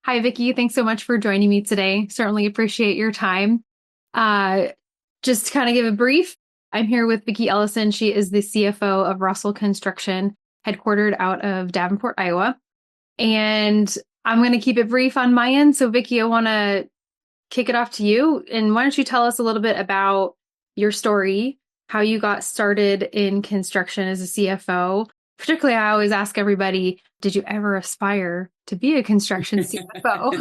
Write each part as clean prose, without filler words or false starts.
Hi, Vicky. Thanks so much for joining me today. Certainly appreciate your time. Just to kind of give a brief, I'm here with Vicky Ellison. She is the CFO of Russell Construction, headquartered out of Davenport, Iowa. And I'm going to keep it brief on my end. So, Vicky, I want to kick it off to you. And why don't you tell us a little bit about your story, how you got started in construction as a CFO? Particularly, I always ask everybody, did you ever aspire to be a construction CFO?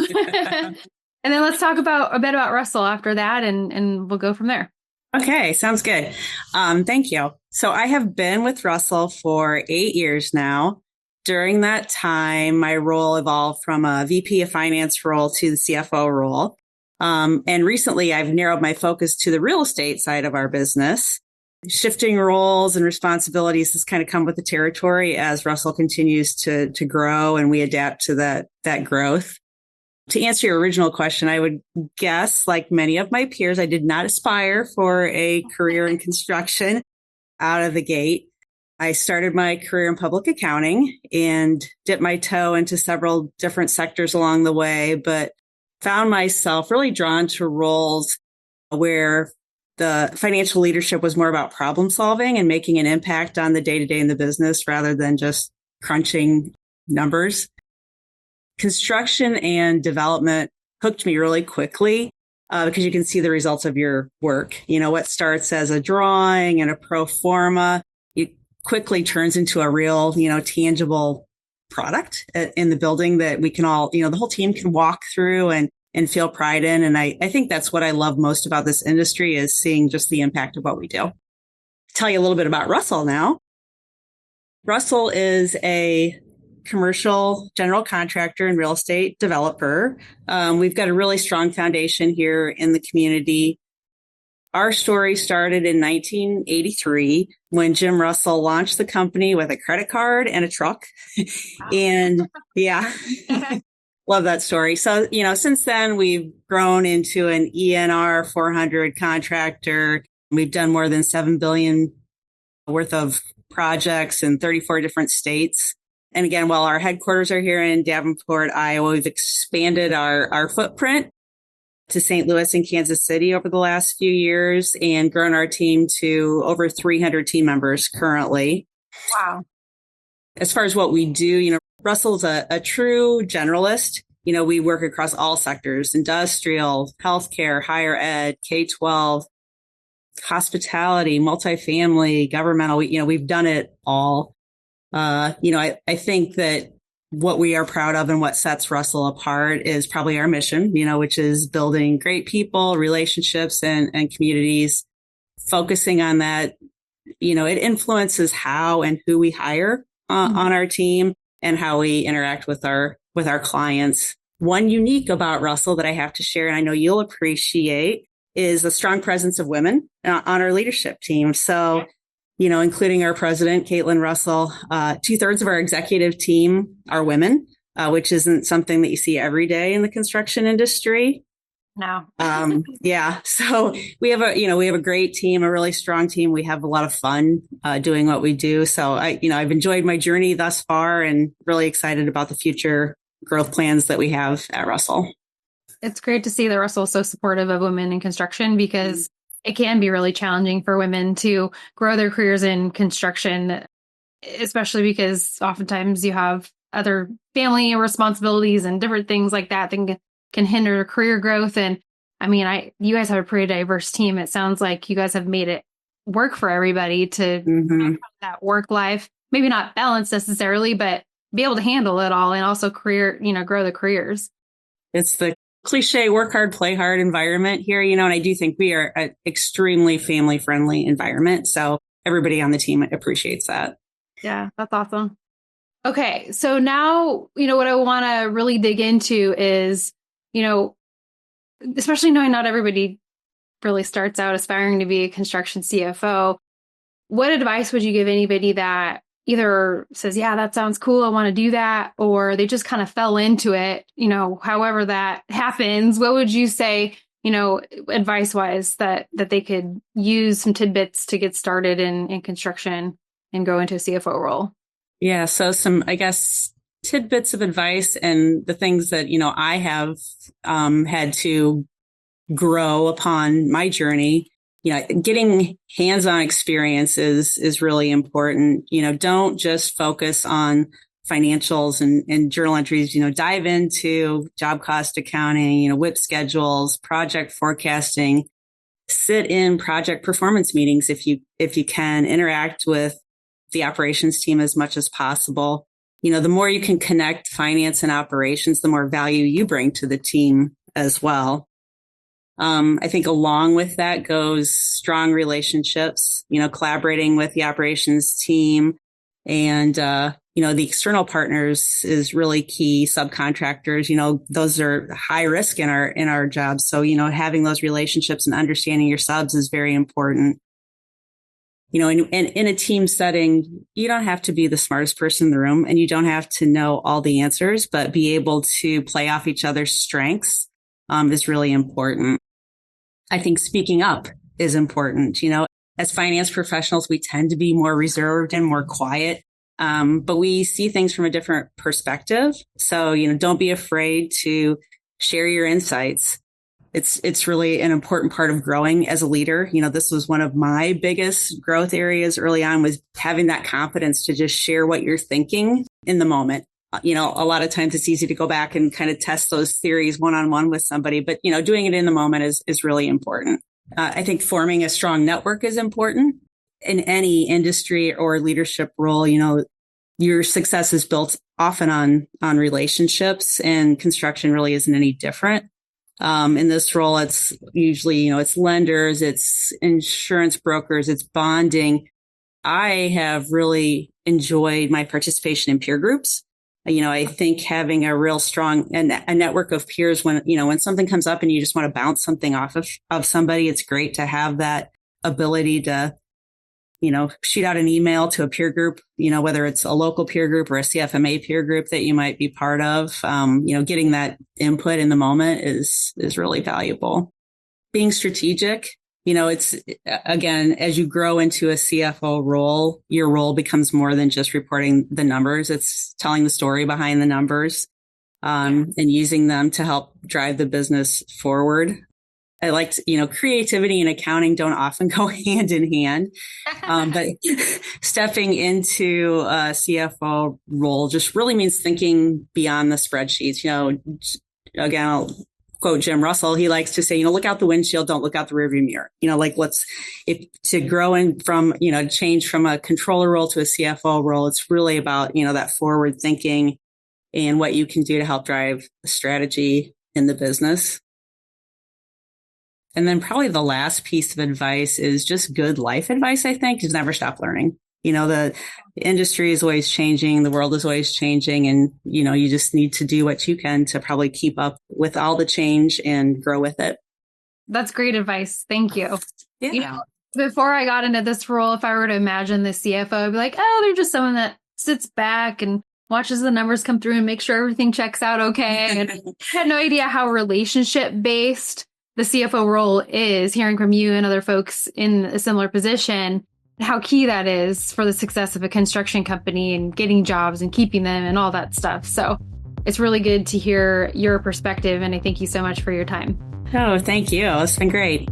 And then let's talk a bit about Russell after that, and we'll go from there. Okay, sounds good. Thank you. So I have been with Russell for 8 years now. During that time, my role evolved from a VP of finance role to the CFO role. And recently, I've narrowed my focus to the real estate side of our business. Shifting roles and responsibilities has kind of come with the territory as Russell continues to grow and we adapt to that growth. To answer your original question, I would guess, like many of my peers, I did not aspire for a career in construction out of the gate. I started my career in public accounting and dipped my toe into several different sectors along the way, but found myself really drawn to roles where the financial leadership was more about problem solving and making an impact on the day-to-day in the business rather than just crunching numbers. Construction and development hooked me really quickly because you can see the results of your work. You know, what starts as a drawing and a pro forma, it quickly turns into a real, tangible product in the building that we can all, the whole team can walk through and feel pride in. And I think that's what I love most about this industry is seeing just the impact of what we do. Tell you a little bit about Russell now. Russell is a commercial general contractor and real estate developer. We've got a really strong foundation here in the community. Our story started in 1983 when Jim Russell launched the company with a credit card and a truck. And yeah. Love that story. So, since then we've grown into an ENR 400 contractor. We've done more than $7 billion worth of projects in 34 different states. And again, while our headquarters are here in Davenport, Iowa, we've expanded our footprint to St. Louis and Kansas City over the last few years and grown our team to over 300 team members currently. Wow. As far as what we do, Russell's a true generalist. We work across all sectors, industrial, healthcare, higher ed, K-12, hospitality, multifamily, governmental. We've done it all. I think that what we are proud of and what sets Russell apart is probably our mission, which is building great people, relationships, and communities. Focusing on that, it influences how and who we hire on our team and how we interact with our clients. One unique about Russell that I have to share, and I know you'll appreciate, is the strong presence of women on our leadership team. So, including our president, Caitlin Russell, 2/3 of our executive team are women, which isn't something that you see every day in the construction industry. No. Yeah. So we have a great team, a really strong team. We have a lot of fun doing what we do. So I've enjoyed my journey thus far and really excited about the future growth plans that we have at Russell. It's great to see that Russell is so supportive of women in construction because it can be really challenging for women to grow their careers in construction, especially because oftentimes you have other family responsibilities and different things like that can hinder career growth. And I mean, you guys have a pretty diverse team. It sounds like you guys have made it work for everybody to have that work life, maybe not balance necessarily, but be able to handle it all and also grow the careers. It's the cliche work hard, play hard environment here, and I do think we are an extremely family friendly environment. So everybody on the team appreciates that. Yeah, that's awesome. Okay. So now, what I want to really dig into is, especially knowing not everybody really starts out aspiring to be a construction CFO. What advice would you give anybody that either says, yeah, that sounds cool, I want to do that, or they just kind of fell into it, however that happens? What would you say, advice wise that they could use some tidbits to get started in construction and go into a CFO role? Yeah. So some, I guess, tidbits of advice and the things that, I have had to grow upon my journey. Getting hands-on experience is really important. Don't just focus on financials and journal entries, dive into job cost accounting, WIP schedules, project forecasting, sit in project performance meetings if you can, interact with the operations team as much as possible. The more you can connect finance and operations, the more value you bring to the team as well. I think along with that goes strong relationships, collaborating with the operations team and, the external partners is really key. Subcontractors, those are high risk in our jobs. So, having those relationships and understanding your subs is very important. In a team setting, you don't have to be the smartest person in the room and you don't have to know all the answers, but be able to play off each other's strengths is really important. I think speaking up is important. As finance professionals, we tend to be more reserved and more quiet, but we see things from a different perspective. So, don't be afraid to share your insights. It's really an important part of growing as a leader. This was one of my biggest growth areas early on, was having that confidence to just share what you're thinking in the moment. A lot of times it's easy to go back and kind of test those theories one-on-one with somebody, but, doing it in the moment is really important. I think forming a strong network is important in any industry or leadership role. Your success is built often on relationships, and construction really isn't any different. In this role, it's usually, it's lenders, it's insurance brokers, it's bonding. I have really enjoyed my participation in peer groups. I think having a real strong a network of peers when something comes up and you just want to bounce something off of somebody, it's great to have that ability to, shoot out an email to a peer group, whether it's a local peer group or a CFMA peer group that you might be part of. Getting that input in the moment is really valuable. Being strategic, it's, again, as you grow into a CFO role, your role becomes more than just reporting the numbers. It's telling the story behind the numbers, and using them to help drive the business forward. I liked, creativity and accounting don't often go hand in hand, but stepping into a CFO role just really means thinking beyond the spreadsheets. Again, I'll quote Jim Russell. He likes to say, look out the windshield, don't look out the rearview mirror. To grow in from, change from a controller role to a CFO role, it's really about, that forward thinking and what you can do to help drive the strategy in the business. And then probably the last piece of advice is just good life advice, I think, is never stop learning. The industry is always changing. The world is always changing. And, you just need to do what you can to probably keep up with all the change and grow with it. That's great advice. Thank you. Yeah. Before I got into this role, if I were to imagine the CFO, I'd be like, oh, they're just someone that sits back and watches the numbers come through and makes sure everything checks out okay. And I had no idea how relationship based the CFO role is, hearing from you and other folks in a similar position, how key that is for the success of a construction company and getting jobs and keeping them and all that stuff. So it's really good to hear your perspective. And I thank you so much for your time. Oh, thank you. It's been great.